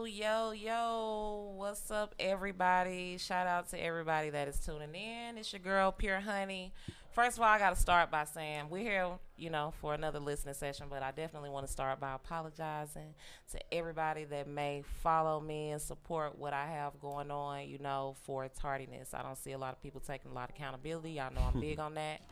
Yo, what's up, everybody? Shout out to everybody that is tuning in. It's your girl, Pure Honey. First of all, I got to start by saying we're here, for another listening session, but I definitely want to start by apologizing to everybody that may follow me and support what I have going on, for its tardiness. I don't see a lot of people taking a lot of accountability. Y'all know I'm big on that.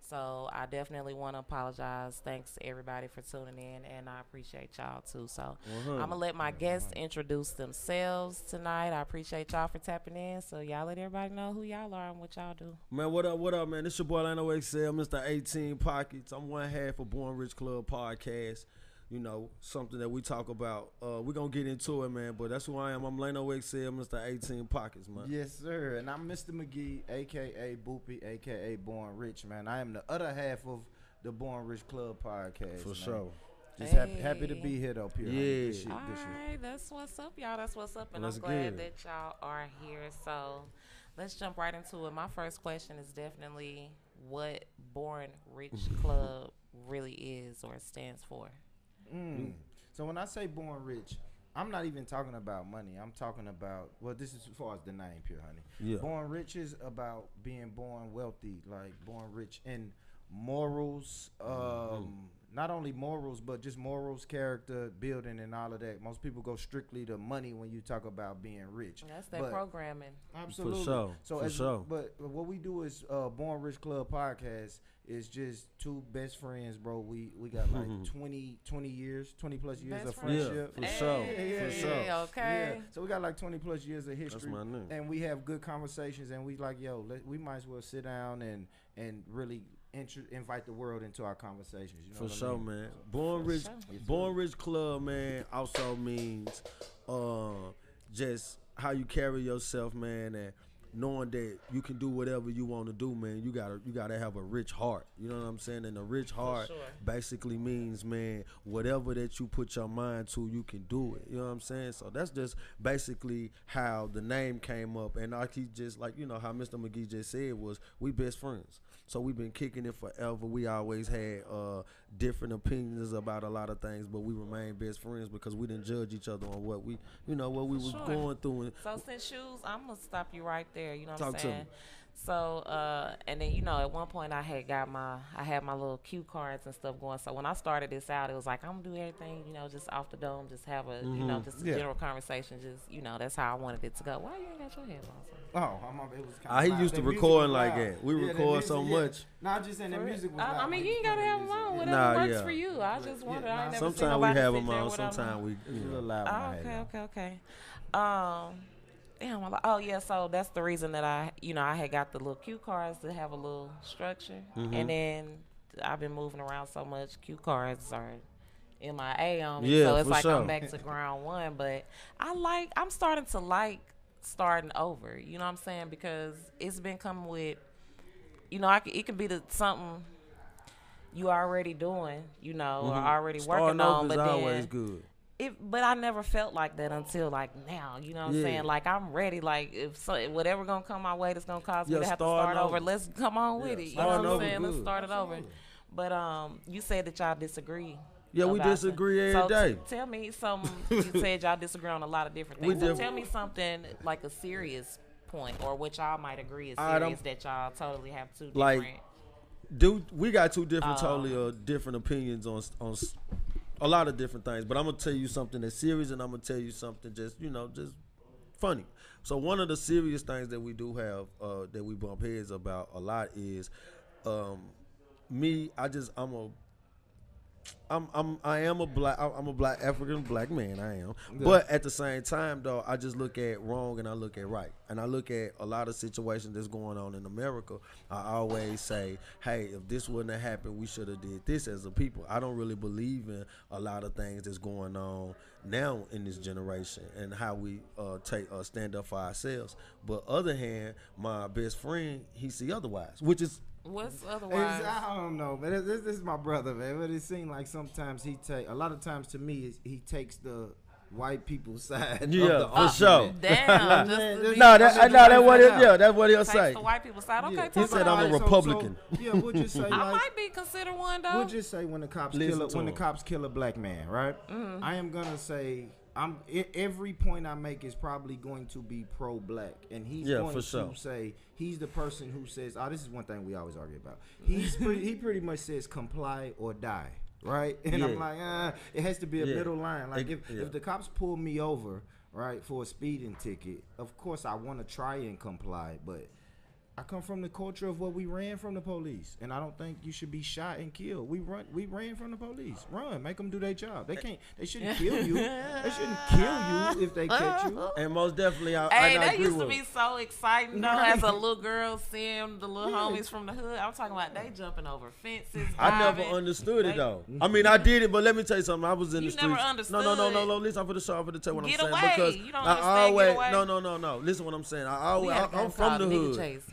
So I definitely want to apologize. Thanks to everybody for tuning in, and I appreciate y'all too. So I'm going to let my guests introduce themselves tonight. I appreciate y'all for tapping in. So y'all let everybody know who y'all are and what y'all do. Man, what up, man? This your boy Lano XL, Mr. 18 Pockets. I'm one half of Born Rich Club podcast. Something that we talk about. We're going to get into it, man, but that's who I am. I'm Lano XL, Mr. 18 Pockets, man. Yes, sir. And I'm Mr. McGee, a.k.a. Boopy, a.k.a. Born Rich, man. I am the other half of the Born Rich Club podcast. For man. Sure. Just happy to be here, though, Pure. Yeah. This right, that's what's up, y'all. That's what's up, and That's I'm glad good. that y'all are here. So let's jump right into it. My first question is definitely what Born Rich Club really is or stands for. So when I say Born Rich, I'm not even talking about money. I'm talking about, this is as far as the name, Pure Honey. Yeah. Born Rich is about being born wealthy, like born rich in morals, not only morals, but just morals, character building, and all of that. Most people go strictly to money when you talk about being rich. That's their programming. Absolutely. For sure. But what we do is Born Rich Club podcast is just two best friends, bro. We got like 20 years, 20 plus years Best of friends. friendship. For sure. Yeah, For sure. Okay. Yeah. So we got like 20 plus years of history. That's my name. And we have good conversations, and we like, we might as well sit down and really invite the world into our conversations. You know For what I sure, mean? man. Born Rich Club, man, also means just how you carry yourself, man, and knowing that you can do whatever you want to do, man. You gotta have a rich heart. You know what I'm saying? And a rich heart basically means, man, whatever that you put your mind to, you can do it. You know what I'm saying? So that's just basically how the name came up. And like he just how Mr. McGee just said was we best friends. So we've been kicking it forever. We always had different opinions about a lot of things, but we remain best friends because we didn't judge each other on what we was going through. And so since shoes, I'm gonna stop you right there. You know what Talk I'm to saying? me. So and then at one point I had my little cue cards and stuff going. So when I started this out, it was like I'm gonna do everything, just off the dome, just have a just a general conversation, just that's how I wanted it to go. Why you ain't got your headphones on? It was kind of he used to record like that. We record so much. No, I'm just saying the music was loud. I mean, you ain't gotta have them on. Whatever works for you. I just wondered. I ain't never seen Sometimes we nobody have sit them there on. without them Sometimes we. It's a little loud. Okay. Damn. So that's the reason that I had got the little cue cards to have a little structure, and then I've been moving around so much. Cue cards are MIA on me, so it's like I'm back to ground one. But I'm starting to like starting over. You know what I'm saying? Because it's been coming with, it can be something you already doing, or already working on, but then always good. But I never felt like that until like now. You know what I'm saying? Like I'm ready. Like whatever gonna come my way that's gonna cause me to have to start over. Let's come on with it. You know what I'm saying? Let's start it over. But you said that y'all disagree. Yeah, we disagree every day. Tell me something. You said y'all disagree on a lot of different things. So tell me something like a serious point, or what y'all might agree is serious that y'all totally have two different. We got two different, totally different opinions on a lot of different things, but I'm gonna tell you something that's serious, and I'm gonna tell you something just funny. So one of the serious things that we do have that we bump heads about a lot is me. I'm a black African black man. I am, but at the same time, though, I just look at wrong and I look at right, and I look at a lot of situations that's going on in America. I always say, hey, if this wouldn't have happened, we should have did this as a people. I don't really believe in a lot of things that's going on now in this generation and how we stand up for ourselves. But other hand, my best friend, he see otherwise, which is. What's otherwise? I don't know, but this is my brother, man. But it seems like sometimes a lot of times to me, he takes the white people's side. Yeah, for sure. Damn. That's what he'll say. The white people's side. Okay, he said I'm a Republican. We'll just say I might be considered one though. We'll just say when the cops kill a black man, right? I am gonna say every point I make is probably going to be pro-black, and he's going to say he's the person who says, "Oh, this is one thing we always argue about." He pretty much says comply or die, right? And I'm like, it has to be a middle line. Like if the cops pull me over, right, for a speeding ticket, of course I want to try and comply, but I come from the culture of what we ran from the police, and I don't think you should be shot and killed. We ran from the police. Run, make them do their job. They shouldn't kill you. They shouldn't kill you if they catch you. And most definitely, that used to be so exciting though. As a little girl, seeing the little homies from the hood. I'm talking about they jumping over fences. I never understood it though. I mean, I did it, but let me tell you something. I was in the streets. You never understood. No. Listen, I'm for the show. I'm for the tell what I'm saying because you don't understand. No. Listen, what I'm saying. I'm from the hood.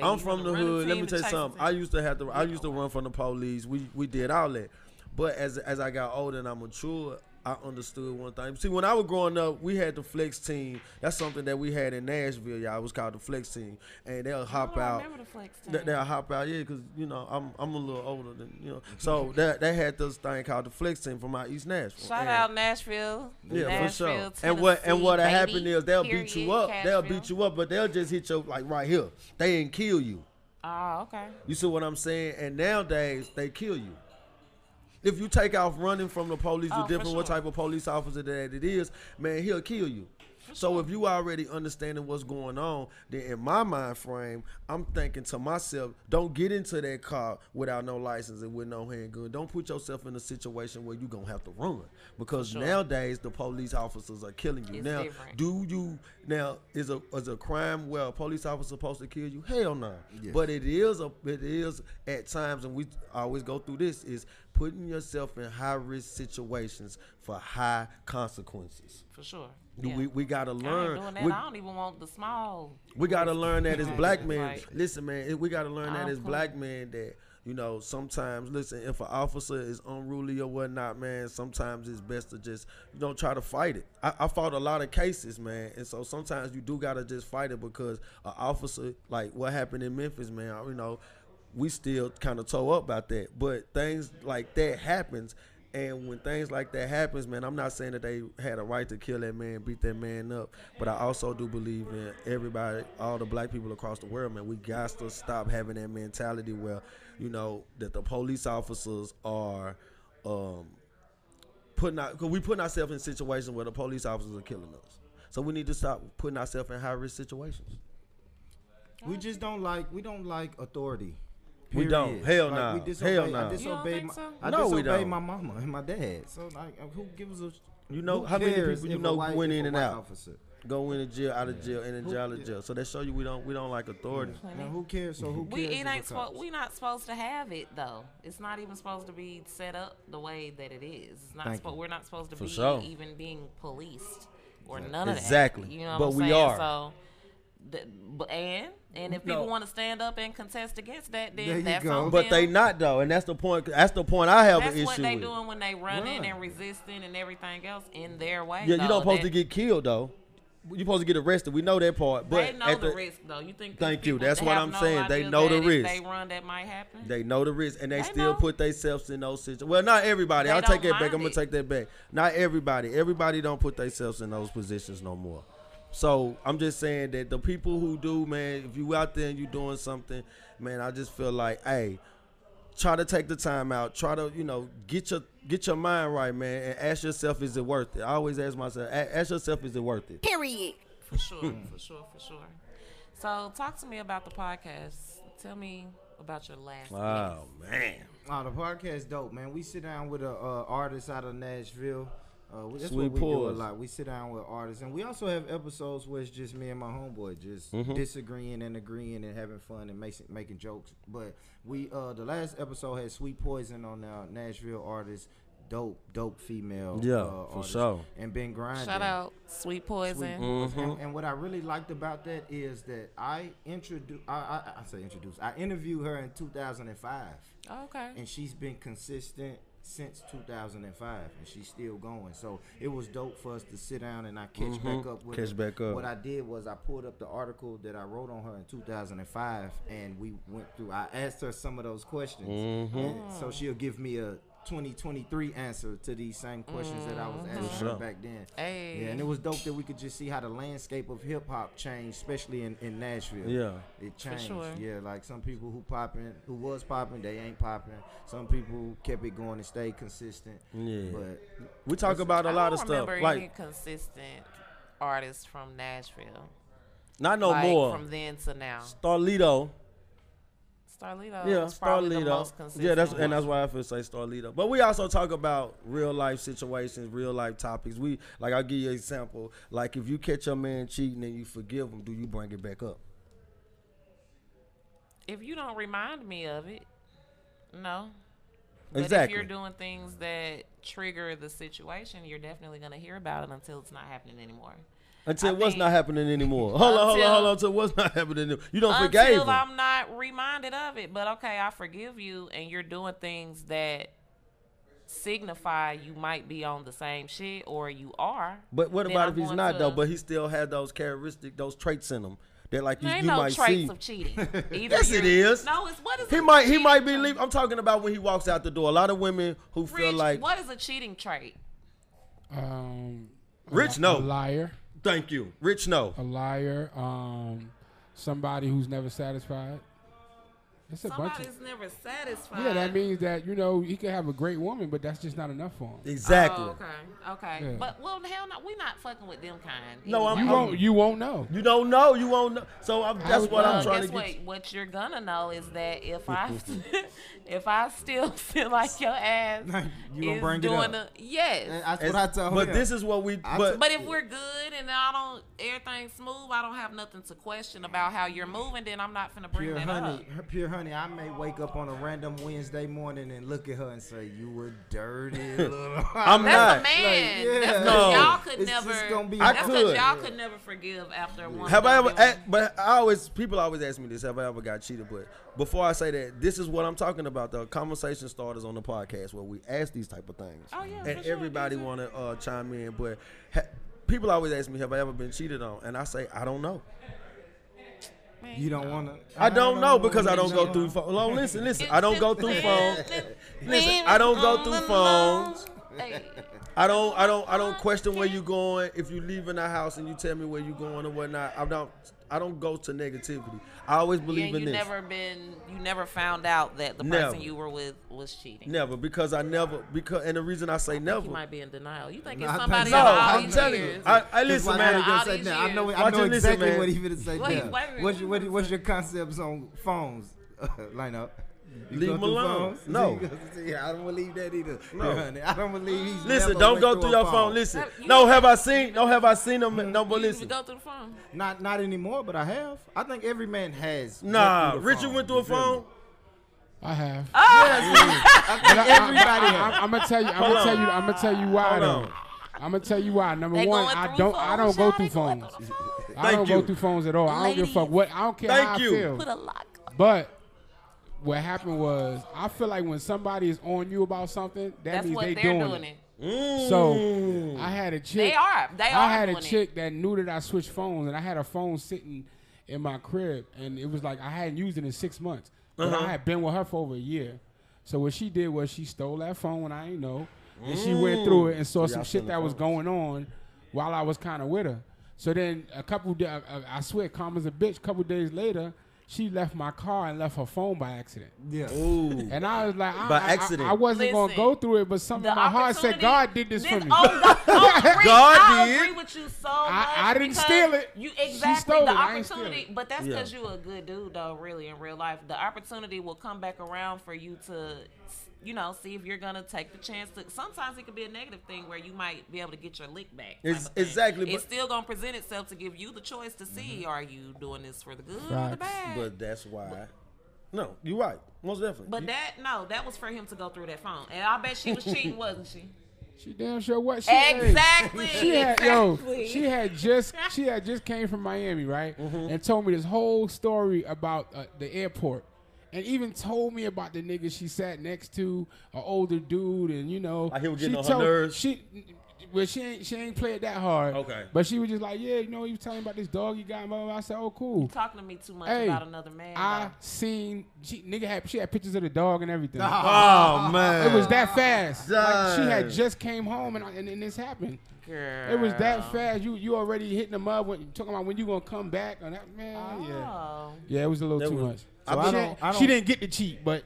I'm from the hood. Let me tell you something. I used to run from the police. We did all that. But as I got older and I matured, I understood one thing. See, when I was growing up, we had the flex team. That's something that we had in Nashville, y'all. It was called the flex team, and they'll hop out. I remember the flex team. They'll hop out, because I'm a little older than So they had this thing called the flex team from out East Nashville. Shout out Nashville. Yeah, Nashville, for sure. Tennessee, And what baby, happened is they'll beat you up. Cashville. They'll beat you up, but they'll just hit you like right here. They ain't kill you. Oh, okay. You see what I'm saying? And nowadays they kill you. If you take off running from the police, what type of police officer that it is, man, he'll kill you. So if you already understanding what's going on, then in my mind frame, I'm thinking to myself, don't get into that car without no license and with no handgun. Don't put yourself in a situation where you're going to have to run. Because nowadays, the police officers are killing you. It's different. Is a crime where a police officer supposed to kill you? Hell no. Yes. But it is at times, and we always go through this, is putting yourself in high-risk situations for high consequences. For sure. Yeah. We gotta learn. I ain't doing that. I don't even want the small. We gotta learn that as black men. Listen, man, we gotta learn that as black men that sometimes, listen, if an officer is unruly or whatnot, man, sometimes it's best to just try to fight it. I fought a lot of cases, man, and so sometimes you do gotta just fight it because an officer, like what happened in Memphis, man, we still kind of toe up about that, but things like that happens. And when things like that happens, man, I'm not saying that they had a right to kill that man, beat that man up, but I also do believe in everybody, all the black people across the world, man, we got to stop having that mentality where, that the police officers are putting ourselves in situations where the police officers are killing us. So we need to stop putting ourselves in high-risk situations. We just don't like authority. We don't. Hell no. Hell no. I disobey my mama and my dad. So who gives a? How many people went in and out? Officer? Go in jail, out of jail, and in jail, out of jail. So that show you we don't like authority. Now, who cares? So who cares? We not supposed to have it though. It's not even supposed to be set up the way that it is. It's not. We're not supposed to be even being policed or none of that. Exactly. You know what I'm we saying? are. So. And if people want to stand up and contest against that, then that's on them. But they not though, and that's the point. That's the point I have an issue with. That's what they doing when they running and resisting and everything else in their way. Yeah, you don't supposed to get killed though. You're supposed to get arrested. We know that part. But they know the risk though. You think? Thank you. That's what I'm saying. They know the risk. If they run, that might happen. They know the risk, and they still put themselves in those situations. Well, not everybody. I'll take that back. I'm gonna take that back. Not everybody. Everybody don't put themselves in those positions no more. So I'm just saying that the people who do, man, if you out there and you doing something, man, I just feel like, hey, try to take the time out. Try to, get your mind right, man, and ask yourself, is it worth it? I always ask myself, ask yourself, is it worth it? Period. For sure. So talk to me about the podcast. Tell me about your last guest. Oh, man. Oh, the podcast dope, man. We sit down with a artist out of Nashville. That's Sweet what we pause. do a lot. We sit down with artists, and we also have episodes where it's just me and my homeboy just disagreeing and agreeing and having fun and making jokes. But we the last episode had Sweet Poison on our Nashville artist, dope female. For artist, sure. and been grinding. Shout out Sweet Poison. And what I really liked about that is that I interviewed her in 2005. Oh, okay. And she's been consistent since 2005, and she's still going. So it was dope for us to sit down and I catch back up with her. What I did was I pulled up the article that I wrote on her in 2005, and we went through. I asked her some of those questions, and so she'll give me 2023 answer to these same questions that I was asking her back then. Hey. Yeah, and it was dope that we could just see how the landscape of hip hop changed, especially in Nashville. Yeah, it changed. For sure. Yeah, like some people who was popping, they ain't popping. Some people kept it going and stayed consistent. Yeah, but we talk about a lot of stuff. I don't remember any like consistent artists from Nashville. Not no like, more. From then to now. Starlito. Yeah, Starlito. Probably the most consistent. Yeah, that's why I feel say Starlito. But we also talk about real life situations, real life topics. I'll give you an example. Like if you catch your man cheating and you forgive him, do you bring it back up? If you don't remind me of it, no. But Exactly. if you're doing things that trigger the situation, you're definitely gonna hear about it until it's not happening anymore. Until what's not happening anymore. Hold on. Until what's not happening anymore. You don't forgive him. Until I'm not reminded of it. But okay, I forgive you, and you're doing things that signify you might be on the same shit, or you are. But what then about I'm if he's going not to- though? But he still had those characteristics, those traits in him. That like There ain't you no might traits see. of cheating. Either Yes, it you're- is. No, it's what is He a might cheating be trait? leaving. I'm talking about when he walks out the door. A lot of women who feel Rich, like what is a cheating trait? Rich, no. A liar. Thank you. Rich, no. A liar. Somebody who's never satisfied. It's a bunch of. Somebody's never satisfied. Yeah, that means that he could have a great woman, but that's just not enough for him. Exactly. Oh, okay. Yeah. But hell no, we not fucking with them kind. No, I'm- anyway. You won't know. You don't know. You won't know. So that's would what I'm know. trying Guess to get. what you're gonna know is that if I still feel like your ass You gonna is bring it doing up. yes. That's what I tell But him. this is what we. But But if we're good and everything's smooth, I don't have nothing to question about how you're moving, then I'm not finna bring Pure that honey, up. pure honey. I may wake up on a random Wednesday morning and look at her and say, "You were dirty little." I'm That's not. a man. Like, yeah. That's 'cause No. y'all could It's never. just gonna be I That's could. 'cause y'all could never forgive after one. Have I of ever? them. But people always ask me this. Have I ever got cheated? But before I say that, this is what I'm talking about. The conversation starters on the podcast where we ask these type of things. Oh, yeah, and for sure. everybody want to chime in. But people always ask me, have I ever been cheated on? And I say, I don't know. Man, You don't want to. I don't know because I don't go through phone. No, listen. I don't go through phones. Listen, I don't go through phones. Hey. I don't question where you going. If you leaving the house and you tell me where you going or whatnot, I don't go to negativity. I always believe in you this. You never found out that the Never. person you were with was cheating. Never, because and the reason I say never. You might be in denial. You think No, it's I somebody think No, so. out all I'm these telling you. years? I listen, Why man. not All say these that? I know years. I Watch know it, listen, exactly man. what he finna say. Wait, now. wait, What's your concepts on phones? Line up. You Leave go him through alone. phones? No. See, I don't believe that either. No. Yeah, honey, I don't believe he's Listen, never don't went go through through a your phone. Listen. You- No, have I seen them? No, but You listen. go through the phone. Not anymore, but I have. I think every man has. Nah, went through the Richard phone. went through a You feel me? phone. I have. I think everybody has. I'm gonna tell you. I'm gonna tell you why Hold though. on. I'm gonna tell you why. Number They one, going I through don't phones, go y'all? through They going phones. through the phone? I don't Thank go you. through phones at all. I don't give a fuck Ladies. what. I don't care Thank how you. I feel. Put a lock. But what happened was, I feel like when somebody is on you about something, that That's means what they they're doing doing it. it. So I had a chick. They are. I had a doing chick that knew that I switched phones, and I had a phone sitting in my crib, and it was like I hadn't used it in 6 months, but I had been with her for over a year. So what she did was she stole that phone when I ain't know, and she went through it and saw Y'all some shit stealing that was phones. going on while I was kind of with her. So then I swear, calm as a bitch. A couple days later, she left my car and left her phone by accident. Yeah. Ooh. And I was like, By accident. I wasn't going to Listen, go through it, but something in The my heart said, opportunity- God did this for me. God God I did. agree with you so much. I didn't because steal it. You She exactly stole the it. I ain't steal opportunity, it. but that's Yeah. because you a good dude, though. Really, in real life, the opportunity will come back around for you to, see if you're gonna take the chance to. Sometimes it could be a negative thing where you might be able to get your lick back. type of thing. Exactly, It's but- still gonna present itself to give you the choice to see: are you doing this for the good or the Facts. bad? But that's why. No, you're right. Most definitely. But that was for him to go through that phone, and I bet she was cheating, wasn't she? She damn sure what? Exactly. She had exactly. she had just came from Miami, right? And told me this whole story about the airport, and even told me about the nigga she sat next to, an older dude, and Like he was getting she on her nerves? She well, she ain't play it that hard. Okay. But she was just like, yeah, you know, he was telling me about this dog he got. I said, oh, cool. You talking to me too much Hey, about another man. I though. seen she had pictures of the dog and everything. Oh man. It was that fast. Like, she had Dang. just came home and this happened. Girl. It was that fast. You already hitting them up when talking about when you gonna come back. And that, man, Oh. yeah, it was a little That too was- much. So I don't- She didn't get to cheat, but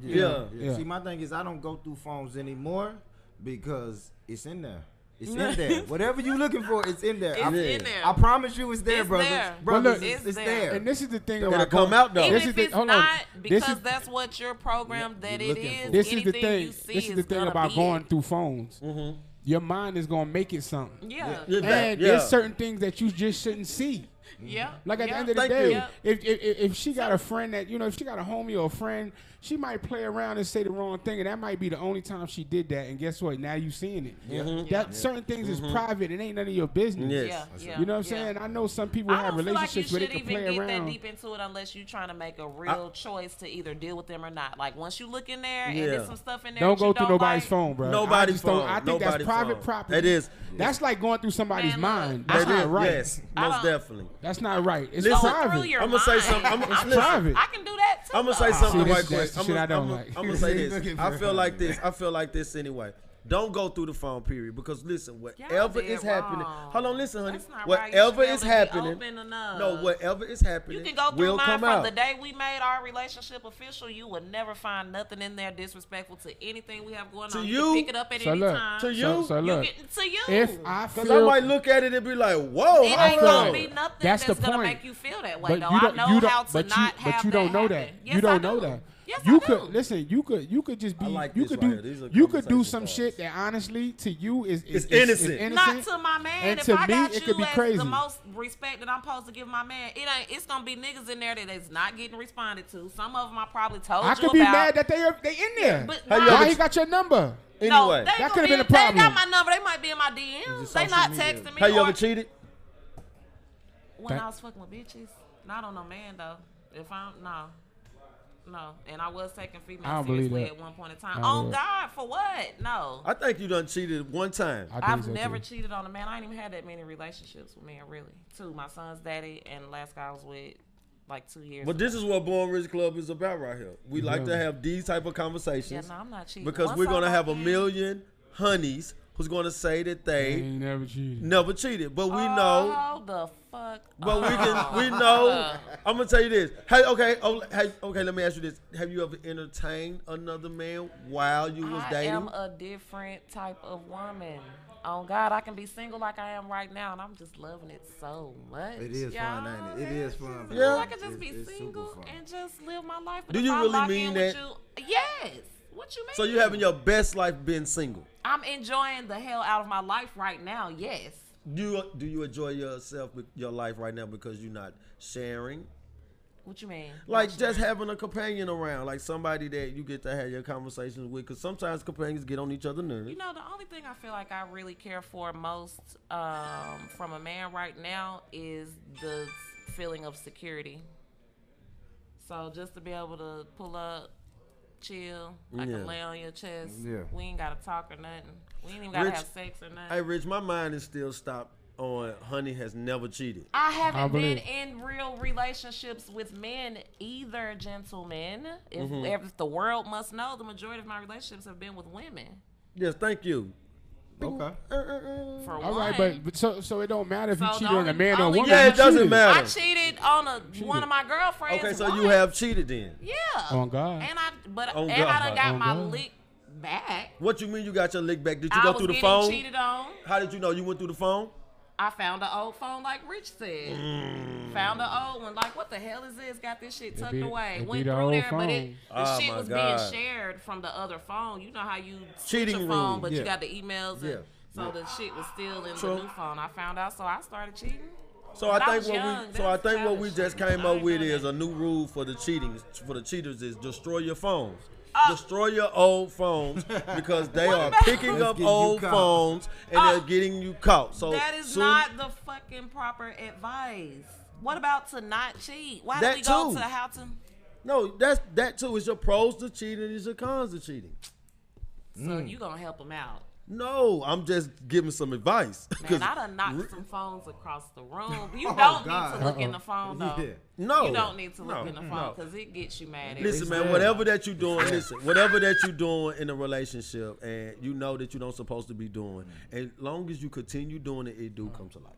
Yeah. Yeah. See, my thing is I don't go through phones anymore because it's in there. It's in there. Whatever you looking for, it's in there. It's in there. I promise you, it's there, It's brothers. there. Brothers, Well, it's look, there. and this is the thing Gotta about come out though. Even This is if the- it's hold on. not, This because is- that's what your program that you're it looking is. for. this is the anything thing. You see This is the thing gonna about be going it. through phones. Mm-hmm. Your mind is gonna make it something. Yeah. Yeah. And Yeah. there's certain things that you just shouldn't see. Yeah. Like at yeah. the end of the Thank day, you. if she got a friend that, you know, if she got a homie or a friend, she might play around and say the wrong thing, and that might be the only time she did that. And guess what? Now you seeing it. Mhm. That certain things is private. It ain't none of your business. Yes. Yeah, yeah, You know what I'm yeah. saying? I know some people I have don't feel like you relationships where they should can even play get that around. deep into it unless you're trying to make a real choice to either deal with them or not. Like once you look in there and Yeah. there's some stuff in there, Don't that you go through nobody's like, phone, bro. Nobody's I just don't- phone. I think that's Nobody's private phone. property. It is. That's like going through somebody's Man, mind. look, That's That not is. right. Yes, I most don't- definitely. That's not right. It's Listen, Going through private. your I'm gonna say mind. something. It's private. I can do that too. I'm gonna say though. something See, right that's quick. the shit I don't like. I'm gonna say this. Looking I for feel her. like this. I feel like this anyway. Don't go through the phone period because listen, Y'all whatever did is happening. wrong. Hold on, listen, honey. That's not right. You Whatever should be is able to be happening. open enough. No, whatever is happening You can go through will mine come from out. the day we made our relationship official. You will never find nothing in there disrespectful to anything we have going To on. you? can pick it up at So any look, time. To you? So You look, get to you. if I Because feel I might look at it and be like, whoa, it ain't hold gonna on. be nothing That's that's, the gonna point. make you feel that way. But though you I don't, know you don't, how to but not you, have but you that don't know happen. that. Yes, you don't I know do. that. Yes, you I could do. listen. You could just be. I like you this could right do. here. These are You could do conversation some starters. shit that honestly to you is It's innocent. Not to my man. And if to I me, got it you could be as crazy. the most respect that I'm supposed to give my man, it's gonna be niggas in there that is not getting responded to. Some of them I probably told I you could be about. mad that they in there. But Have you why- ever Why he got your number? No, Anyway. they That gonna could've been a They got problem. my number. They might be in my DMs. It's They social not media. texting me. Have you or- ever cheated? When I was fucking with bitches, not on no man though. If I'm no, and I was taking I females don't believe seriously that. at one point in time. I On would. God, for what? No, I think you done cheated one time. I think I've so, never too. cheated on a man. I ain't even had that many relationships with men, really. Two, my son's daddy, and the last guy I was with, like 2 years. But this is what Born Rich Club is about right here. We like to have these type of yeah, conversations no, I'm not cheating. because Once we're gonna I'm have a in- million honeys who's gonna say that They they ain't never cheated. never cheated. But we know. Oh, the fuck. But Oh. we know. I'm gonna tell you this. Hey, okay, okay. Let me ask you this: have you ever entertained another man while you was I dating? am a different type of woman. Oh God, I can be single like I am right now, and I'm just loving it so much. It is fun, ain't it? It is fun. Yeah. I could just be It's super single fun. and just live my life. But Do if you I really lock mean in that? with you, yes. What you mean? So you having your best life being single? I'm enjoying the hell out of my life right now. Yes. Do you enjoy yourself, your life right now because you're not sharing? What you mean? Like Not just sharing. having a companion around, like somebody that you get to have your conversations with. Because sometimes companions get on each other's nerves. You know, the only thing I feel like I really care for most from a man right now is the feeling of security. So just to be able to pull up, chill, I Yeah. can lay on your chest. Yeah. We ain't gotta talk or nothing. We ain't even gotta Rich- have sex or nothing. Hey, Rich, my mind is still stopped on honey has never cheated. I I haven't been believe. in real relationships with men either, gentlemen. If, Mm-hmm. if the world must know, the majority of my relationships have been with women. Yes, thank you. Okay. For All one. right, but so it don't matter if you So cheated the on a only- man or a only- woman. Yeah, you it doesn't cheated. matter. I cheated on one of my girlfriends. Okay, so once. you have cheated then. Yeah. On God. And I On I God. done got On my God. lick back. What you mean you got your lick back? Did you I go was through the getting phone? cheated on. How did you know you went through the phone? I found an old phone like Rich said. Found an old one. Like, what the hell is this? Got this shit tucked be- away. it be Went the through old there, but phone. the Oh, shit my was God. being shared from the other phone. You know how you switch Cheating a phone, room, but yeah. you got the emails. Yeah. And, so the shit was still in True. the new phone. I found out, so I started cheating. So I But I think was what young. we That so I was think what we childish. just came I up ain't with done is that. a new rule for the cheaters is destroy your phones. Oh. Destroy your old phones because they are about- picking Let's up get you old caught. phones and Oh. they're getting you caught. So That is soon- not the fucking proper advice. What about to not cheat? Why That do we go too. to how to? No, that too is your pros to cheating is your cons to cheating. So you gonna help them out? No, I'm just giving some advice. Man, I done knocked some phones across the room. You don't need to look in the phone, though. Yeah. No. You don't need to look in the phone because it gets you mad. Listen, man, whatever that you're doing, whatever that you're doing in a relationship and you know that you don't supposed to be doing, as long as you continue doing it, it do come to light.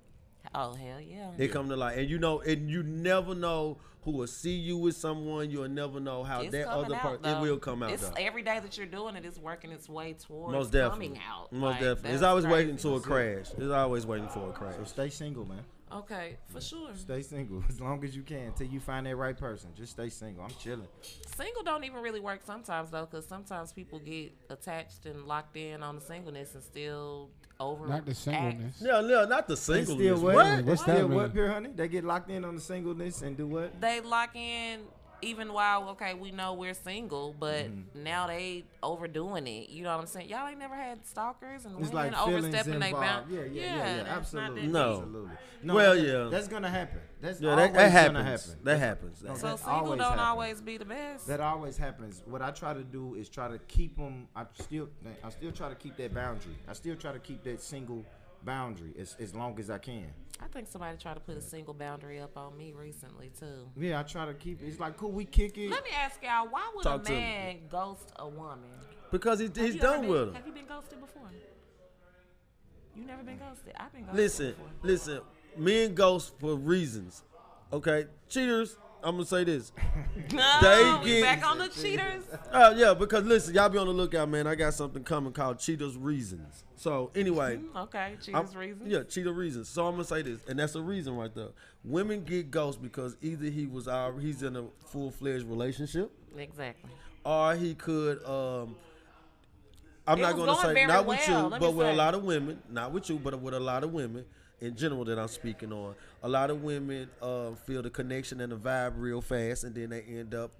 Oh, hell yeah. It come to light. And you know, and you never know who will see you with someone. You'll never know how It's that coming other out, person, it though. will come out, It's though. every day that you're doing it, it's working its way towards Most definitely. coming out. Most Like, definitely. It's that's always crazy. waiting to a crash. It's always waiting for a crash. So stay single, man. Okay, for sure. Stay single as long as you can until you find that right person. Just stay single. I'm chilling. Single don't even really work sometimes, though, because sometimes people get attached and locked in on the singleness and still over. Not the singleness. Yeah, not the They singleness. still what? What? What's Still that what, mean? Pure Honey? They get locked in on the singleness and do what? They lock in even while, okay, we know we're single, but now they overdoing it. You know what I'm saying? Y'all ain't never had stalkers and It's women like feelings overstepping their involved. boundaries. Yeah. that's not Absolutely. that No. deep. Absolutely. No, Well, that- yeah. That's gonna happen. That's Yeah, always that happens. gonna happen. That happens. No, So that single always don't happens. always be the best. That always happens. What I try to do is try to keep them. I still try to keep that boundary. I still try to keep that single boundary as long as I can. I think somebody tried to put a single boundary up on me recently, too. Yeah, I try to keep. It's like, cool, we kick it. Let me ask y'all, why would Talk a to me. man ghost a woman? Because Have he's you done ever been- with them. Have you been ghosted before? You never been ghosted? I've been ghosted Listen, before. listen. Men ghost for reasons. Okay, cheaters. I'm gonna say this. No, we get- back on the cheaters. Yeah, because listen, y'all be on the lookout, man. I got something coming called Cheaters Reasons. So anyway, Okay, I'm- cheaters reasons. Yeah, cheater reasons. So I'm gonna say this, and that's a reason right there. Women get ghost because either he's in a full-fledged relationship, Exactly. or he could. I'm It not was gonna going say very not with well, you, let but me with a say. lot of women. Not with you, but with a lot of women in general that I'm speaking on. A lot of women feel the connection and the vibe real fast, and then they end up,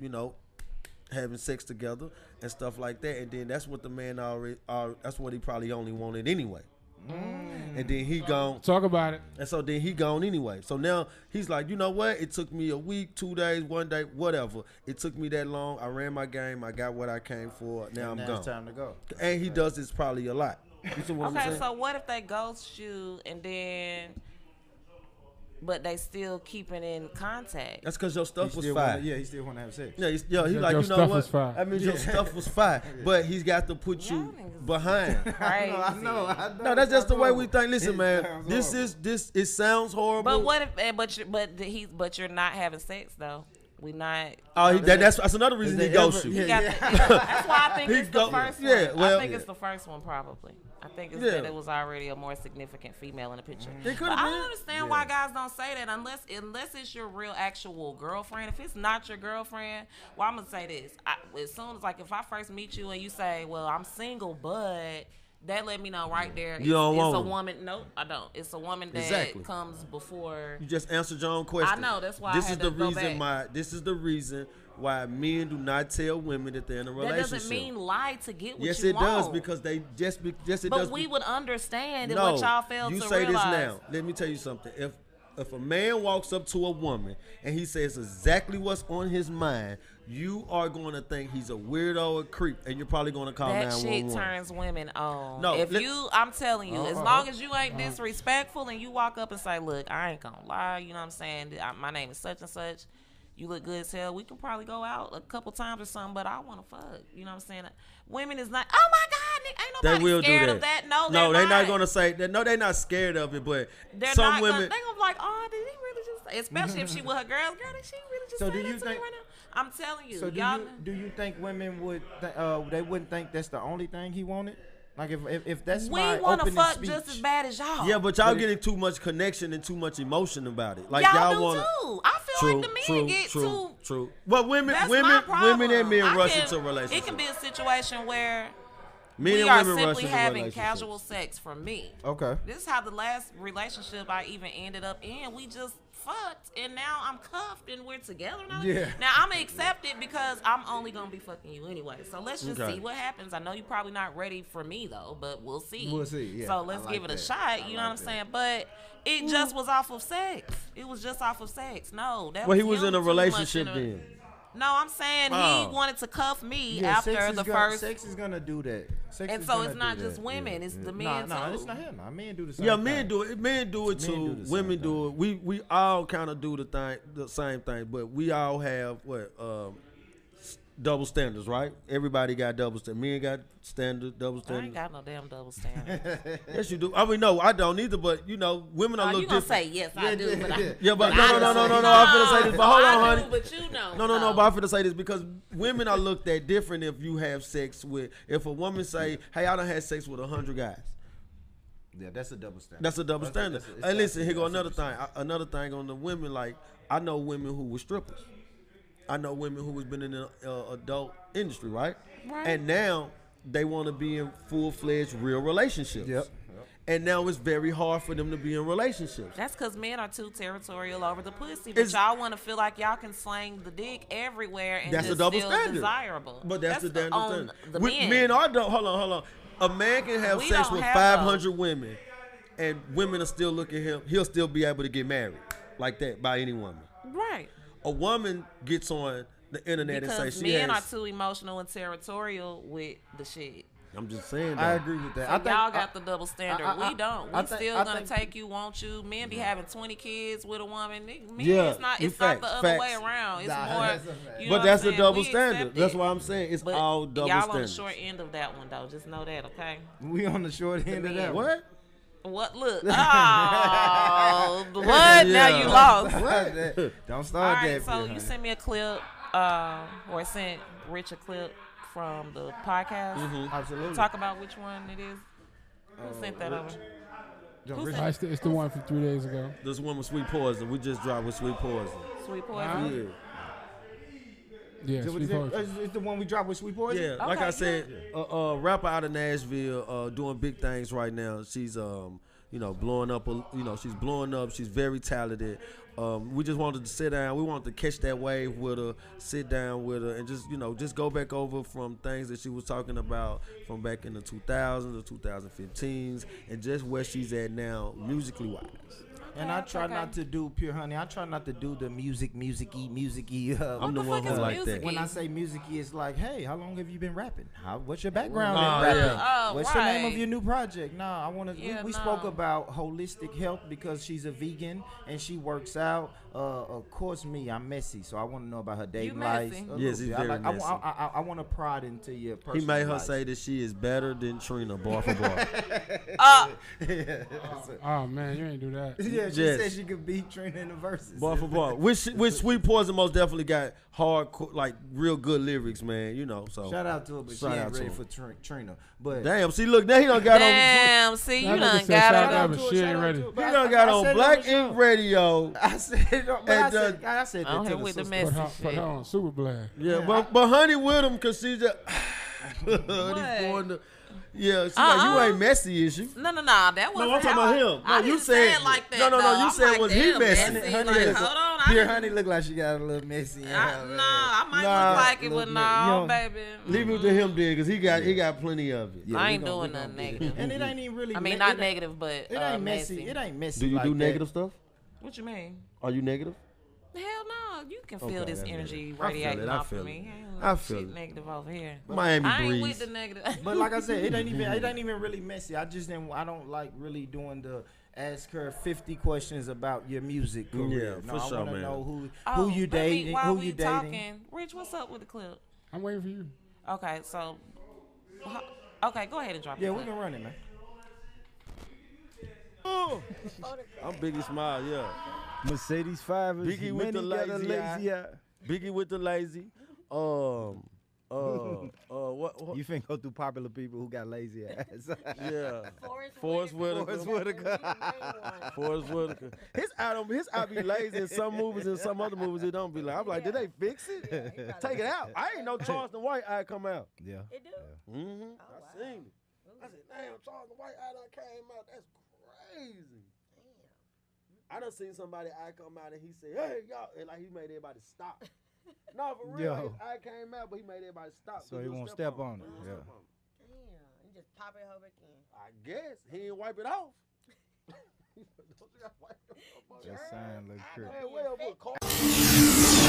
having sex together and stuff like that. And then that's what the man that's what he probably only wanted anyway. And then he gone. Talk about it. And so then he gone anyway. So now he's like, you know what? It took me a week, 2 days, 1 day, whatever. It took me that long. I ran my game. I got what I came for. Now I'm Now gone. it's time to go. And he does this probably a lot. You see what I'm Okay, saying? so what if they ghost you and then, but they still keeping in contact? That's because your stuff was He fire. still want to have sex. Yeah, he Your like, you know stuff what? was fire. That means your stuff was fire. But he's got to put Y'all you niggas behind. Crazy. I know. No, that's just the way we think. Listen, It man. sounds horrible. It sounds horrible. But what if? But you're not having sex though. We not. That's another reason he ghosts you. You got that's why I think it's the first one. Yeah, well- I think it's the first one probably. I think it's Yeah. that it was already a more significant female in the picture. It could But have I don't been. understand why guys don't say that unless it's your real actual girlfriend. If it's not your girlfriend, well, I'm gonna say this. As soon as if I first meet you and you say, "Well, I'm single," but that let me know right there. You don't it's want a them. woman. Nope, I don't. It's a woman that Exactly. comes before. You just answered your own question. I know, that's why I This had is to the go reason back. This is the reason why men do not tell women that they're in a That relationship. doesn't mean lie to get what yes, you it want. does because they yes it But does. we would understand no, what y'all failed you to say realize. this now. Let me tell you something. If a man walks up to a woman and he says exactly what's on his mind, you are going to think he's a weirdo or creep, and you're probably going to call That 911. shit turns women on. No, I'm telling you, as long as you ain't disrespectful and you walk up and say, "Look, I ain't gonna lie," you know what I'm saying? My name is such and such. You look good as hell. We can probably go out a couple times or something, but I want to fuck. You know what I'm saying? Women is not. Oh my God, ain't They nobody will scared do that. of that. No, they're not not going to say that. No, they're not scared of it, but They're some not women. They gonna be like, "Oh, did he really just?" Say? Especially if she with her girls. Girl, did she really just So say do that you to think- me right now? I'm telling you, So y'all. do you think women would they wouldn't think that's the only thing he wanted? Like if that's We my want to opening fuck speech, just as bad as y'all. Yeah, but y'all But it- getting too much connection and too much emotion about it. Like y'all do want too. I feel like the men get too. True. But women That's my problem. and men I rush can- into relationships. It can be a situation where Men we and are women rush simply into having relationships. casual sex for me. Okay. This is how the last relationship I even ended up in. We just fucked, and now I'm cuffed, and we're together now. Yeah. Now I'm gonna accept it because I'm only gonna be fucking you anyway. So let's just Okay. see what happens. I know you're probably not ready for me though, but we'll see. We'll see, yeah. So let's I like give it a that. shot. I You know like what I'm that. saying? But it just was off of sex. It was just off of sex. No, that Well, he was him in a too much relationship in a- then. No, I'm saying Oh. he wanted to cuff me Yeah, after sex the is first. sex is gonna do that. Sex And is so gonna it's do not that. just women, it's the men too. Nah, it's not him. Nah, men do the same. Yeah, thing. men do it. Men do it Men too. do the Women same do it. We all kind of do the same thing, but we all have double standards, right? Everybody got double standards. Men got double I ain't standards. got no damn double standard. Yes, you do. I mean, no, I don't either. But women are Oh, look you gonna different. say yes, I do, but I, Yeah, but I no. don't. I'm finna say this. But hold on, I honey. do, but you know. No. But I'm finna say this because women are looked at different if you have sex with. If a woman say, "Hey, I done had sex with 100 guys." Yeah, that's a double standard. That's a double standard. It's Hey, listen, here go that's another thing. Another thing on the women, like I know women who were strippers. I know women who has been in the adult industry, right? Right. And now they want to be in full-fledged real relationships. Yep. And now it's very hard for them to be in relationships. That's because men are too territorial over the pussy. But It's- y'all want to feel like y'all can slang the dick everywhere and That's just a double still standard. desirable. But that's the damn on standard. the Men men. are hold on. A man can have We sex don't with have 500 women, and women are still look at him. He'll still be able to get married like that by any woman. Right. A woman gets on the internet and Because say she men are has. too emotional and territorial with the shit. I'm just saying that. I agree with that. So I think y'all got the double standard. I- We don't. I We think- still I gonna think- take you, want you. Men be having 20 kids with a woman. Men, Yeah, it's not. you It's not the facts, other way facts. around. It's Nah, more. that's a fact. You know But what that's I'm a saying? double We standard. accept That's it. why I'm saying it's But all double y'all standards. on the short end of that one though. Just know that, okay? we on the short end of that. What? What? Look. Oh, what? Now you Yeah. lost. What? Don't All start right. that. So Phil, you honey. sent me a clip, or sent Rich a clip from the podcast. Absolutely. Talk about which one it is. Who sent that over? Who Rich- sent It's the one from 3 days ago. This one with Sweet Poison. We just dropped with Sweet Poison. Sweet Huh? Poison? Yeah, Is it- Sweet Poetry. It's the one we dropped with Sweet Poison? Yeah, like Okay, I said, rapper out of Nashville, doing big things right now. She's blowing up. She's blowing up. She's very talented. We just wanted to sit down. We wanted to catch that wave with her, sit down with her, and just go back over from things that she was talking about from back in the 2000s or 2015s, and just where she's at now, musically wise. And I try Okay. not to do Pure Honey. I try not to do the music-y. I'm the the one fuck who is like music-y? that. When I say music-y, it's like, hey, how long have you been rapping? What's your background Oh, in rapping? yeah. Oh, What's the name right. of your new project? Nah, I want to. Yeah, we no. spoke about holistic health because she's a vegan and she works out. Of course, I'm messy, so I want to know about her dating life. messy? Yes, he's very messy. I want to prod into your personal He made her life. say that she is better than Trina, bar for bar. Oh man, you ain't do that. Yeah, she Yes. said she could beat Trina in the verses. Bar for bar. Which Sweet Poison most definitely got hard, like real good lyrics, man. So Shout out to her, but she Shout ain't out to ready her. for Trina. But damn, see, look, now he done got Damn, see, you That nigga done said got shout on. out, but she ain't ready. he done got on Black Ink Radio. I said, but And, I said I'm that here to with the the sister. Put message. her on Super Blast. Yeah, but Honey with him because she's just. He's going to. Yeah, she's like, you ain't messy, is you? No, that wasn't No, I'm talking about him. I No, you didn't say said- it like that. no, though. you I'm said like, was he damn, messy? messy. Honey Like, look- hold on. Pure Honey look like she got a little messy. in her, man. I might Nah, look like it, look, but you no, don't- baby. Leave it to him, then, because he got plenty of it. Yeah, I we ain't gon- we doing gon' nothing get it. negative. And it ain't even really. I mean, it not ain't- negative, but It ain't messy. messy. It ain't messy. Do you like do that. negative stuff? What you mean? Are you negative? Hell no, you can feel Okay, this that's energy better. I feel radiating it, I off feel of it. me. I feel Shit it. negative over here. Miami I ain't Breeze. with the negative. But like I said, it ain't even really messy. I don't like really doing the ask her 50 questions about your music career. Yeah, no, for I sure, wanna man. know who Oh, you let me- dating, while who we you dating. talking, Rich, what's up with the clip? I'm waiting for you. Okay, so, okay, go ahead and drop Yeah, the we clip. can run it, man. I'm Biggie Smile, yeah. Mercedes 5 Biggie with the lazy eye. Biggie with the lazy. What? You finna go through popular people who got lazy ass. Yeah. Forrest Whitaker. Forrest Whitaker. His eye be lazy in some movies and some other movies it don't be like. I'm like, did they fix it? Take it out. I ain't know Charleston White eye come out. Yeah. It do? Mm-hmm. I seen it. I said, damn, Charleston White eye done came out. That's crazy. I done seen somebody eye come out and he said, hey, y'all, and like he made everybody stop. No, for real, Yo. his eye came out, but he made everybody stop. So he won't step on it. Yeah. Damn. You just pop it over again. I guess he didn't wipe it off. Don't you gotta wipe it off? That sign look crooked. Hey, wait up, look, Carl.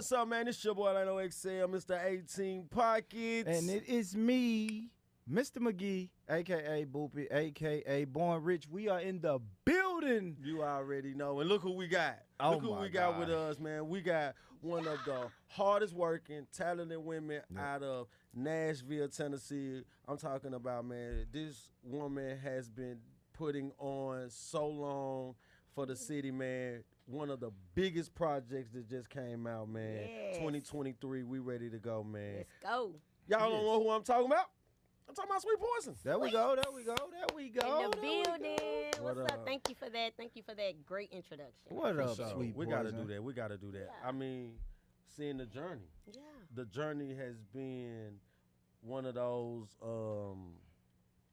what's up, man? It's your boy Lano XL, Mr. 18 Pockets. And it is me, Mr. McGee, a.k.a. Boopy, a.k.a. Born Rich. We are in the building. You already know. And look who we got. Oh Look who my we got God. with us, man. We got one of the hardest working, talented women out of Nashville, Tennessee. I'm talking about, man, this woman has been putting on so long for the city, man. One of the biggest projects that just came out, man. Yes. 2023, we ready to go, man. Let's go. Y'all don't know who I'm talking about? I'm talking about Sweet Poison. There we go, there we go, there we go. In the there we go. building. What What's up? up? Thank you for that. Thank you for that great introduction. What up, So, Sweet we Poison? gotta do that. We gotta do that. Yeah. I mean, seeing the journey. Yeah. The journey has been one of those.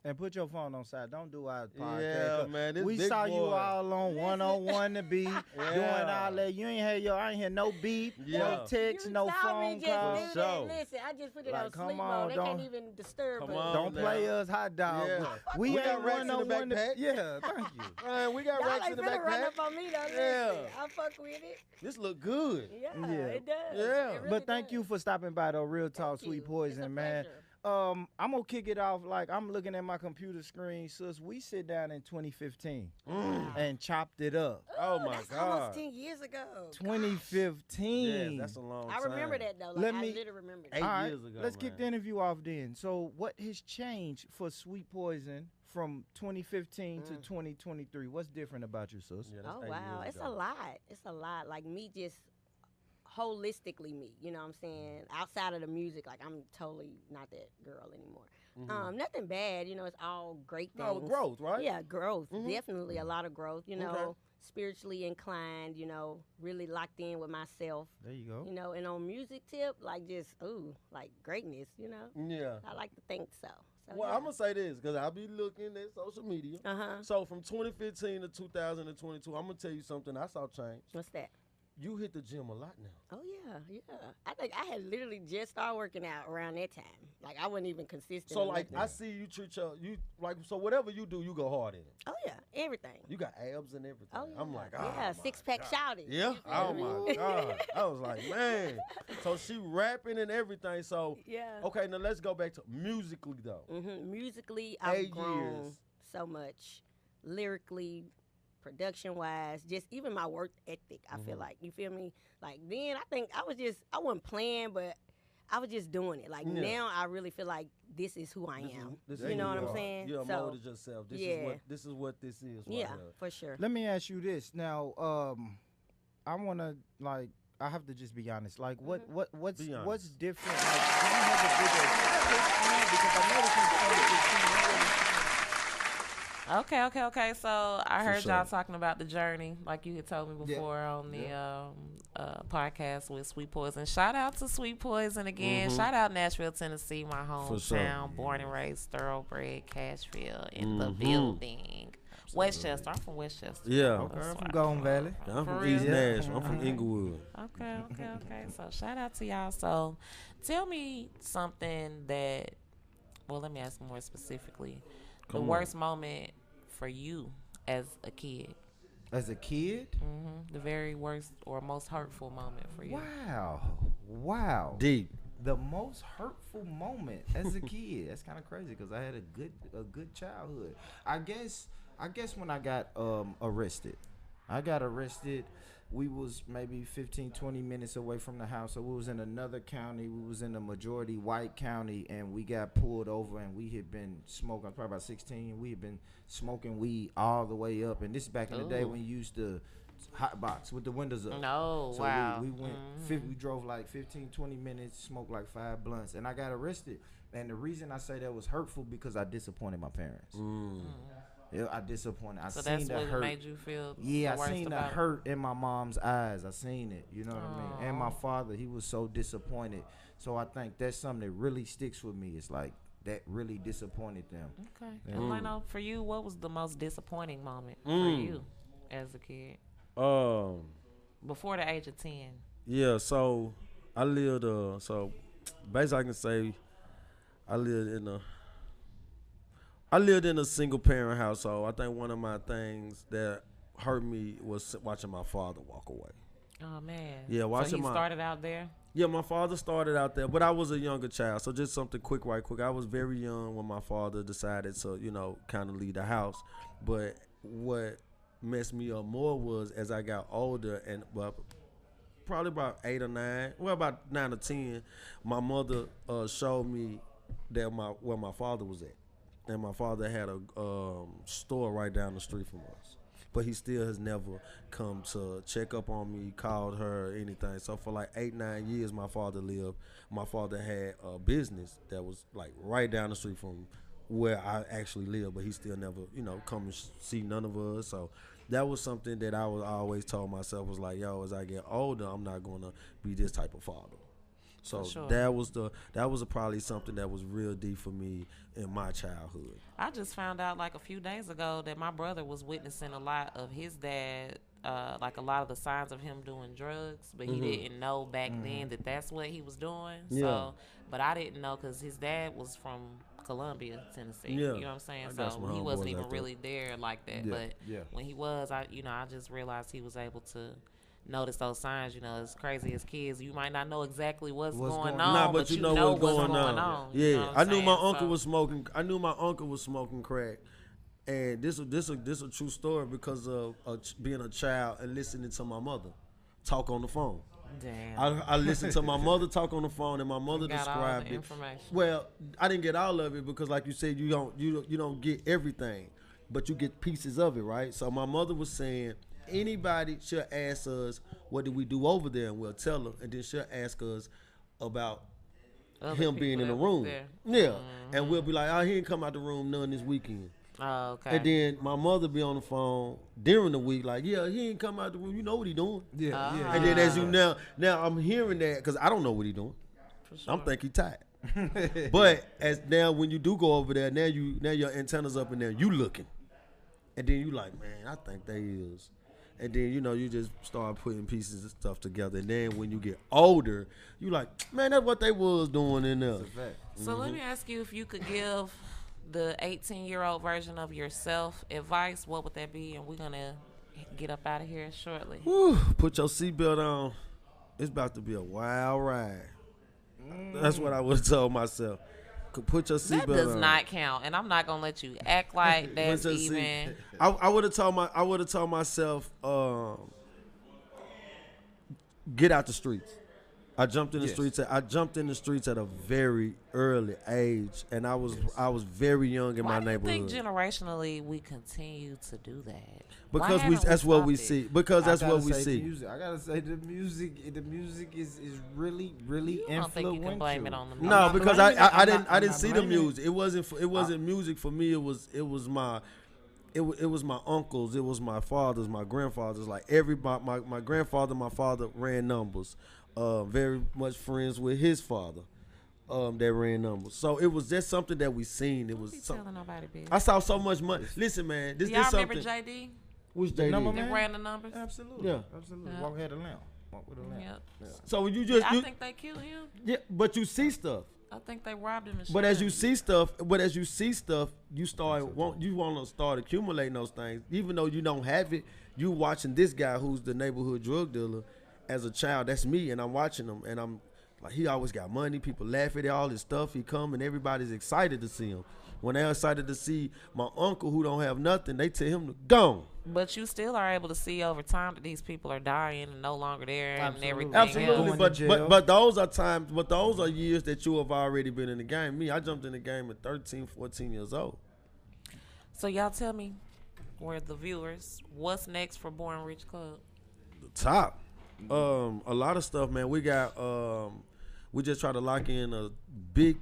And put your phone on side. Don't do our Yeah, podcast. man. This We big saw you boy. all on one-on-one to be doing Yeah. all that. You ain't had I ain't hear no beep, Yeah. no text, You no saw phone me just call. do For that. sure. Listen, I just put it Like, on come sleep on, mode. They don't- can't even disturb Come us. on. Don't play now. us hot dog. Yeah. We We ain't got racks in the one-on-one. backpack. Yeah, thank you. Man, we got Y'all racks ain't in the finna run backpack. up on me though. Yeah. Listen, I fuck with it. This look good. Yeah, Yeah. it does. Yeah. It really But thank does. you for stopping by though. Real talk, Thank you. Sweet It's a Poison, man. pleasure. I'm gonna kick it off like I'm looking at my computer screen, sis. We sit down in 2015 and chopped it up. Oh Ooh, my that's God. almost 10 years ago. 2015. Yeah, that's a long I time. remember that though. Like, Let I me- literally remember that. 8 All right, years ago, let's kick the man. interview off then. So, what has changed for Sweet Poison from 2015 to 2023? What's different about you, sis? Yeah, that's Oh 8 wow, years it's ago. a lot. It's a lot. Like me just holistically me, you know what I'm saying? Outside of the music, like I'm totally not that girl anymore. Nothing bad, you know, it's all great things. No, growth, right? Yeah, growth. Mhm. Definitely a lot of growth, you know, Okay. spiritually inclined, you know, really locked in with myself, There you go. you know, and on music tip, like just like greatness, you know. Yeah. I like to think so. Well, I'm going to say this because I'll be looking at social media. Uh-huh. So from 2015 to 2022, I'm going to tell you something I saw change. What's that? You hit the gym a lot now. Oh yeah. I think I had literally just started working out around that time. Like I wasn't even consistent. So or like nothing. I see you treat you like so whatever you do, you go hard in it. Oh yeah, everything. You got abs and everything. Oh yeah. I'm like, oh yeah, my 6-pack God. shouted. Yeah. Oh my God. I was like, man. So she rapping and everything. So Yeah. okay, now let's go back to musically though. Musically, I've 8 grown years. so much. Lyrically, production wise, just even my work ethic. I Mm-hmm. feel like you feel me. Like then I think I wasn't playing, but I was just doing it. Like Yeah. now I really feel like this is who I am. This you is know who what I'm are. saying? You So, molded yourself. This yeah. is what this is. Right yeah, here. for sure. Let me ask you this. Now, I want to like I have to just be honest. Like what's Be honest. what's different? Like, do you have a bigger because I noticed in 2015 you really Okay. So I For heard sure. y'all talking about the journey, like you had told me Yeah. before on the podcast with Sweet Poison. Shout out to Sweet Poison again. Shout out Nashville, Tennessee, my For sure. hometown. Born and raised, thoroughbred, Cashville in the building. Westchester. I'm from Westchester. Yeah. Okay, I'm from Golden Valley. I'm For from real? East Yeah. Nash. I'm from Okay. Inglewood. Okay. So shout out to y'all. So tell me something that, well, let me ask more specifically. Come on. The worst moment for you as a kid. As a kid? The very worst or most hurtful moment for you. Wow. Deep. The most hurtful moment as a kid. That's kind of crazy because I had a good childhood. I guess when I got arrested. I got arrested. We was maybe 15, 20 minutes away from the house. So we was in another county. We was in a majority white county, and we got pulled over, and we had been smoking. I was probably about 16. We had been smoking weed all the way up. And this is back in the day Ooh. when you used to hot box with the windows up. No, So wow. we went, we drove like 15, 20 minutes, smoked like 5 blunts, and I got arrested. And the reason I say that was hurtful because I disappointed my parents. Yeah, I disappointed. I So seen that's the what hurt. made you feel Yeah, the I worst seen the about it? hurt in my mom's eyes. I seen it. You know what I mean? And my Aw. father, he was so disappointed. So I think that's something that really sticks with me. It's like that really disappointed them. Okay. Yeah. And Lano, for you, what was the most disappointing moment for you as a kid before the age of 10? Yeah, so I lived so basically I can say I lived in a single parent household. I think one of my things that hurt me was watching my father walk away. Oh man. Yeah, watching so he my started out there. Yeah, my father started out there, but I was a younger child. So just something quick, right quick. I was very young when my father decided to, kind of leave the house. But what messed me up more was as I got older and probably about 8 or 9, well about 9 or 10, my mother showed me that where my father was at, and my father had a store right down the street from us. But he still has never come to check up on me, called her, or anything. So for like 8, 9 years, my father lived. My father had a business that was like right down the street from where I actually live, but he still never, come and see none of us. So that was something that I was always told myself was like, yo, as I get older, I'm not gonna be this type of father. So sure. that was probably something that was real deep for me in my childhood. I just found out like a few days ago that my brother was witnessing a lot of his dad, like a lot of the signs of him doing drugs, but he didn't know back then that that's what he was doing. Yeah. So, but I didn't know because his dad was from Columbia, Tennessee. Yeah. You know what I'm saying? I got So some he wasn't homeboys even out there. really there like that. Yeah, But yeah. when he was, I just realized he was able to notice those signs. As crazy as kids, you might not know exactly what's going on, Nah, but you know what's going on. on. Yeah, You know what I I'm knew my saying? uncle So- was smoking. I knew my uncle was smoking crack, and this a true story because of being a child and listening to my mother talk on the phone. Damn. I listened to my mother talk on the phone, and my mother Got all described the it. information. Well, I didn't get all of it because, like you said, you don't get everything, but you get pieces of it, right? So my mother was saying anybody should ask us, "What did we do over there?" and we'll tell her, and then she'll ask us about Other him being people in the that was room. there. Yeah, and we'll be like, "Oh, he didn't come out the room none this weekend." Oh, okay. And then my mother be on the phone during the week, like, "Yeah, he ain't come out the room. You know what he doing?" Yeah, yeah. And then as you now I'm hearing that because I don't know what he doing. For sure. I'm thinking he tired. But as now when you do go over there, now your antennas up in there, you looking, and then you like, man, I think they is. And then you just start putting pieces of stuff together. And then when you get older, you like, man, that's what they was doing in there. So let me ask you, if you could give the 18-year-old version of yourself advice, what would that be? And we're gonna get up out of here shortly. Whew, put your seatbelt on. It's about to be a wild ride. That's what I would have told myself. Put your That seatbelt does on. not count, and I'm not gonna let you act like that's Put your seat- even. I would have told myself, get out the streets. I jumped in the streets. I jumped in the streets at a very early age, and I was very young in Why my do you neighborhood. think generationally we continue to do that? Because Why haven't that's what we stopped it? see. Because that's what we see. I gotta say the music is really You don't think influential. you can blame it on the No, music? not because blaming it. I I'm didn't not see the blaming it. music. It wasn't music for me. It was my uncles. It was my fathers, my grandfathers. Like everybody, my grandfather, my father ran numbers. Very much friends with his father. That ran numbers. So it was just something that we seen. It was. Don't be Some, telling nobody, bitch. I saw so much money. Listen, man. This Do y'all something. remember JD? Which The JD? number That man? ran the numbers? Absolutely. Yeah. Absolutely. Yeah. Walk had a lamp. Walk with a lamp. Yep. So you just I you, think they killed him. yeah, but you see stuff. I think they robbed him. And But shot as him. you see stuff, you want to start accumulating those things. Even though you don't have it, you watching this guy who's the neighborhood drug dealer as a child. That's me, and I'm watching him, and I'm like, he always got money. People laugh at all his stuff. He come, and everybody's excited to see him. When they're excited to see my uncle who don't have nothing, they tell him to go. But you still are able to see over time that these people are dying and no longer there and everything. Absolutely, else. Going to jail. but those are times. But those are years that you have already been in the game. Me, I jumped in the game at 13, 14 years old. So y'all tell me, where the viewers, what's next for Born Rich Club? Top. A lot of stuff, man. We got we just try to lock in a big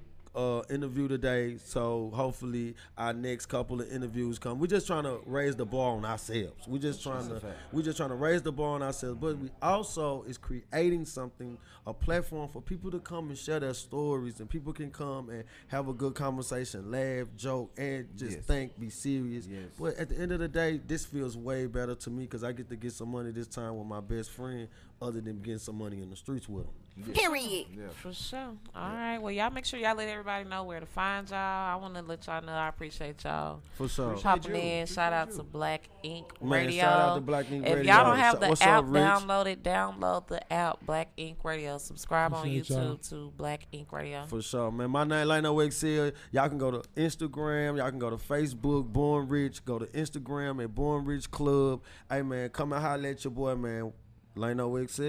interview today, so hopefully our next couple of interviews come. We're just trying to raise the bar on ourselves. We're just trying to raise the bar on ourselves, but we also is creating something, a platform for people to come and share their stories, and people can come and have a good conversation, laugh, joke, and just think, be serious. Yes. But at the end of the day, this feels way better to me because I get to get some money this time with my best friend, other than getting some money in the streets with him. Period. Yeah. For sure. All right. Well, y'all make sure y'all let everybody know where to find y'all. I want to let y'all know I appreciate y'all For sure. popping in. Shout out to Black Ink Radio. Man, shout out to Black Ink If Radio. y'all don't have the What's app up, Rich? downloaded, download the app Black Ink Radio. Subscribe on Appreciate y'all. YouTube to Black Ink Radio. For sure, man. My name Lano XL. Y'all can go to Instagram. Y'all can go to Facebook, Born Rich. Go to Instagram at Born Rich Club. Hey, man, come and holler at your boy, man. Lano XL.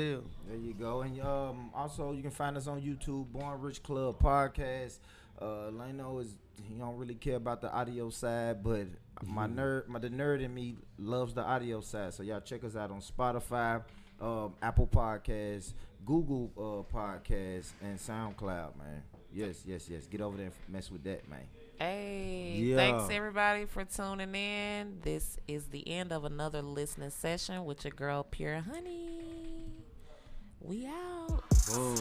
There you go. And also you can find us on YouTube, Born Rich Club Podcast. Lano he don't really care about the audio side, but the nerd in me loves the audio side. So y'all check us out on Spotify, Apple Podcasts, Google Podcasts, and SoundCloud, man. Yes. Get over there and mess with that, man. Hey, Yeah. thanks everybody for tuning in. This is the end of another listening session with your girl Pure Honey. We out. Boom.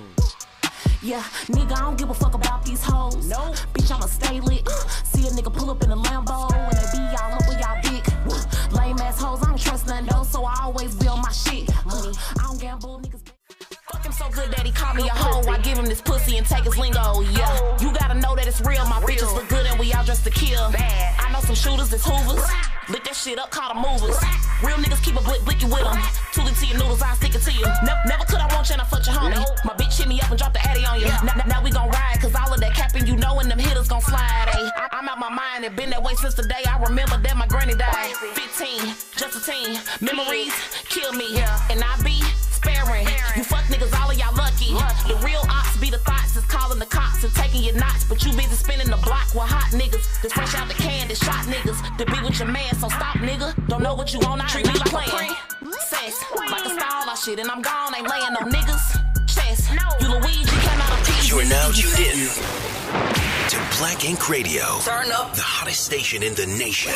Yeah, nigga, I don't give a fuck about these hoes. No, bitch, I'ma stay lit. See a nigga pull up in a Lambo and they be all up with y'all dick. Lame ass hoes, I don't trust none though, so I always be on my shit. I don't gamble, niggas. Fuck him so good that he call me a hoe. I give him this pussy and take his lingo. Yeah, you gotta know that it's real. My bitches look good and we all dressed to kill. I know some shooters that's hoovers. Lick that shit up, call them movers. Real niggas keep a blicky with them. Tooling to your noodles, I'll stick it to you. Never could I want you and I fuck your homie. My bitch hit me up and drop the addy on you. Now we gon' ride, cause all of that capping you know and them hitters gon' slide. I'm out my mind and been that way since the day I remember that my granny died. 15, just a teen. Memories kill me, and I be sparing. You fuck niggas, all of y'all lucky. The real ops be the thoughts, is calling the cops and taking your knots. But you busy spinning the block with hot niggas. That's fresh out the can, that shot niggas. To be with your man, so stop, nigga. Don't know what you want, I treat me like a princess. Like a stall, I shit, and I'm gone, ain't laying no niggas. Chest, you Luigi, cannot appease. You are now tuned in to Black Ink Radio. Turn up the hottest station in the nation.